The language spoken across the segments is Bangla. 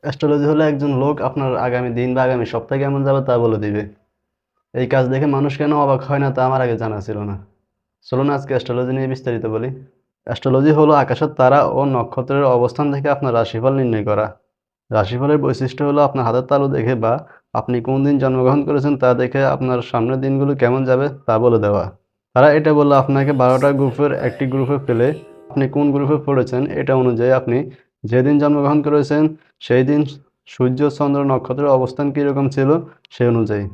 অ্যাস্ট্রোলজি হলো একজন লোক আপনার আগামী দিন বা আগামী সপ্তাহে কেমন যাবে তা বলে দিবে। এই কাজ দেখে মানুষ কেন অবাক হয় না তা আমার আগে জানা ছিল না। চলুন আজকে অ্যাস্ট্রোলজি নিয়ে বিস্তারিত বলি। অ্যাস্ট্রোলজি হলো আকাশের তারা ও নক্ষত্রের অবস্থান থেকে আপনার রাশিফল নির্ণয় করা। রাশিফলের বৈশিষ্ট্য হলো আপনার হাতের তালু দেখে বা আপনি কোন দিন জন্মগ্রহণ করেছেন তা দেখে আপনার সামনের দিনগুলো কেমন যাবে তা বলে দেওয়া। তারা এটা বললে আপনাকে 12টা গ্রুপের একটি গ্রুপে ফেলে আপনি কোন গ্রুপে পড়েছেন এটা অনুযায়ী আপনি যেদিন জন্মগ্রহণ করেছেন সেই দিন সূর্য, চন্দ্র, নক্ষত্রের অবস্থান কীরকম ছিল সেই অনুযায়ী।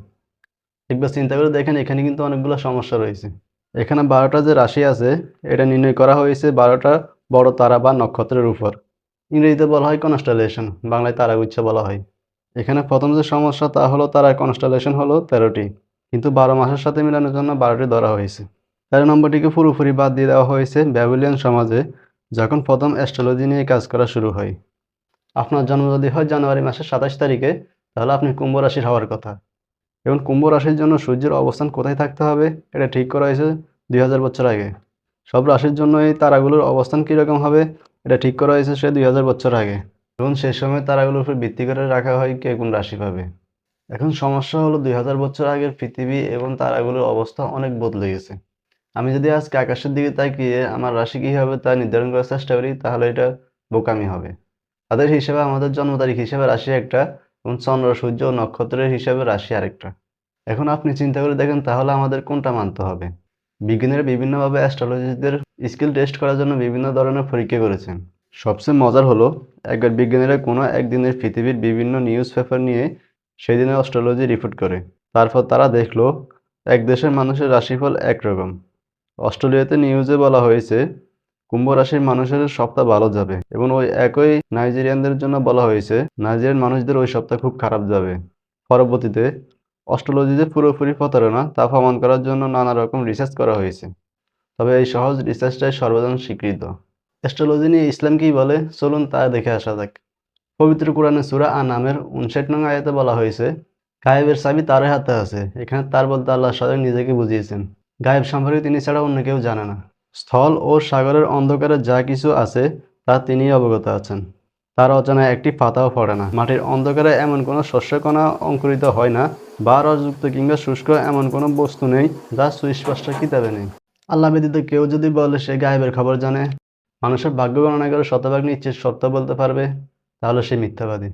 একবার চিন্তা করে দেখেন এখানে কিন্তু অনেকগুলো সমস্যা রয়েছে। এখানে 12টা যে রাশি আছে এটা নির্ণয় করা হয়েছে 12টা বড় তারা বা নক্ষত্রের উপর। ইংরেজিতে বলা হয় কনস্টেলেশন, বাংলায় তারাগুচ্ছ বলা হয়। এখানে প্রথম যে সমস্যা তা হলো তারার কনস্টেলেশন হলো 13টি, কিন্তু 12 মাসের সাথে মেলানোর জন্য 12টি ধরা হয়েছে। 13 নম্বরটিকে পুরোপুরি বাদ দিয়ে দেওয়া হয়েছে ব্যাবিলিয়ান সমাজে, যখন প্রথম অ্যাস্ট্রোলজি নিয়ে কাজ করা শুরু হয়। আপনার জন্ম যদি হয় জানুয়ারি মাসের 27 তারিখে, তাহলে আপনি কুম্ভ রাশির হওয়ার কথা। এবং কুম্ভ রাশির জন্য সূর্যের অবস্থান কোথায় থাকতে হবে এটা ঠিক করা হয়েছে 2000 বছর আগে। সব রাশির জন্য এই তারাগুলোর অবস্থান কীরকম হবে এটা ঠিক করা হয়েছে সে 2000 বছর আগে, এবং সেই সময় তারাগুলোর উপর ভিত্তি করে রাখা হয় কে কোন রাশি পাবে। এখন সমস্যা হলো 2000 বছর আগের পৃথিবী এবং তারাগুলোর অবস্থা অনেক বদলে গেছে। আমি যদি আজকে আকাশের দিকে তাকিয়ে আমার রাশি কী হবে তা নির্ধারণ করার চেষ্টা করি তাহলে এটা বোকামি হবে। তাদের হিসেবে আমাদের জন্ম তারিখ হিসেবে রাশি একটা এবং চন্দ্র, সূর্য ও নক্ষত্রের হিসেবে রাশি আরেকটা। এখন আপনি চিন্তা করে দেখেন তাহলে আমাদের কোনটা মানতে হবে। বিজ্ঞানীরা বিভিন্নভাবে অ্যাস্ট্রোলজিস্টদের স্কিল টেস্ট করার জন্য বিভিন্ন ধরনের পরীক্ষা করেছেন। সবচেয়ে মজার হলো একবার বিজ্ঞানীরা কোনো একদিনের পৃথিবীর বিভিন্ন নিউজ পেপার নিয়ে সেই দিনের অ্যাস্ট্রোলজি রিপোর্ট করে। তারপর তারা দেখলো এক দেশের মানুষের রাশিফল একরকম। অস্ট্রেলিয়াতে নিউজে বলা হয়েছে কুম্ভ রাশির মানুষের সপ্তাহ ভালো যাবে, এবং ওই একই নাইজেরিয়ানদের জন্য বলা হয়েছে নাইজেরিয়ান মানুষদের ওই সপ্তাহ খুব খারাপ যাবে। পরবর্তীতে অস্ট্রোলজি যে পুরোপুরি প্রতারণা তা প্রমাণ করার জন্য নানা রকম রিসার্চ করা হয়েছে, তবে এই সহজ রিসার্চটাই সর্বজন স্বীকৃত। অ্যাস্ট্রোলজি নিয়ে ইসলাম কি বলে চলুন তা দেখে আসা যাক। পবিত্র কোরআনে সূরা আনামের 59 নং আয়াতে বলা হয়েছে, গায়েবের চাবি তারই হাতে আছে। এখানে তার বলতে আল্লাহ স্বয়ং নিজেকে বুঝিয়েছেন। গায়েব সম্পর্কে তিনি ছাড়া অন্য কেউ জানে না। স্থল ও সাগরের অন্ধকারে যা কিছু আছে তা তিনিই অবগত আছেন। তার অজানায় একটি পাতাও পড়ে না। মাটির অন্ধকারে এমন কোনো শস্যকণা অঙ্কুরিত হয় না, বা রসযুক্ত কিংবা শুষ্ক এমন কোনো বস্তু নেই যা সুস্পষ্ট কিতাবে নেই। আল্লাহ ব্যতীত কেউ যদি বলে সে গায়েবের খবর জানে, মানুষের ভাগ্য গণনা করে শতভাগ নিশ্চিত সত্য বলতে পারবে, তাহলে সে মিথ্যাবাদী।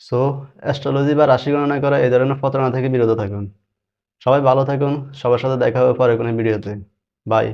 সো অ্যাস্ট্রোলজি বা রাশি গণনা করা এই ধরনের প্রতারণা থেকে বিরত থাকুন। সবাই ভালো থাকুন। সবার সাথে দেখা হবে পরে কোনো ভিডিওতে। বাই।